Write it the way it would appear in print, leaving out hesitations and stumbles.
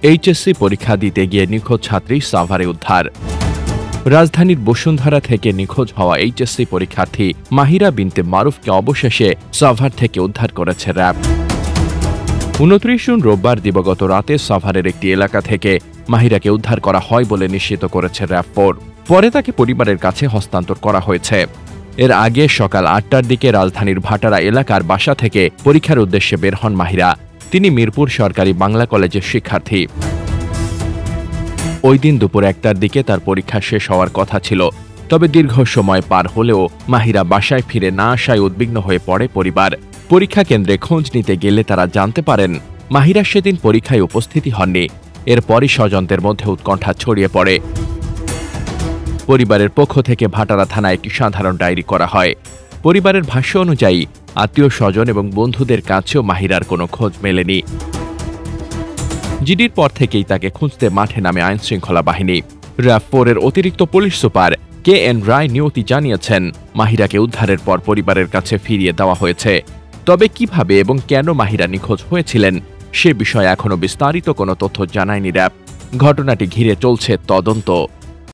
HSC পরীক্ষা দিতে গিয়ে নিখোঁজ ছাত্রী সাভারে উদ্ধার। রাজধানীর বসুন্ধরা থেকে নিখোঁজ হওয়া এইচএসসি পরীক্ষার্থী মাহিরা বিনতে মারুফকে অবশেষে সাভার থেকে উদ্ধার করেছে র্যাব। 29 জুন রোববার দিবাগত রাতে সাভারের একটি এলাকা থেকে মাহিরাকে উদ্ধার করা হয় বলে নিশ্চিত করেছে র্যাব 4। পরে তাকে পরিবারের কাছে হস্তান্তর করা হয়েছে। এর আগে সকাল 8টার দিকে রাজধানীর ভাটারা এলাকার বাসা থেকে পরীক্ষার উদ্দেশ্যে বের হন মাহিরা। তিনি মিরপুর সরকারি বাংলা কলেজের শিক্ষার্থী। ওই দিন দুপুর 1টার দিকে তার পরীক্ষা শেষ হওয়ার কথা ছিল। তবে দীর্ঘ সময় পার হলেও মাহিরা বাসায় ফিরে না আসায় উদ্বিগ্ন হয়ে পড়ে পরিবার। পরীক্ষা কেন্দ্রে খোঁজ নিতে গেলে তারা জানতে পারেন মাহিরা সেদিন পরীক্ষায় উপস্থিতি হননি। এরপরই স্বজনদের মধ্যে উৎকণ্ঠা ছড়িয়ে পড়ে। পরিবারের পক্ষ থেকে ভাটারা থানায় একটি সাধারণ ডায়েরি করা হয়। পরিবারের ভাষ্য অনুযায়ী আত্মীয় স্বজন এবং বন্ধুদের কাছেও মাহিরার কোনো খোঁজ মেলেনি। জিডির পর থেকেই তাকে খুঁজতে মাঠে নামে আইনশৃঙ্খলা বাহিনী। র্যাব 4-এর অতিরিক্ত পুলিশ সুপার KN রায় নিয়তি জানিয়েছেন, মাহিরাকে উদ্ধারের পর পরিবারের কাছে ফিরিয়ে দেওয়া হয়েছে। তবে কিভাবে এবং কেন মাহিরা নিখোঁজ হয়েছিলেন সে বিষয়ে এখনো বিস্তারিত কোনো তথ্য জানায়নি র্যাব। ঘটনাটি ঘিরে চলছে তদন্ত।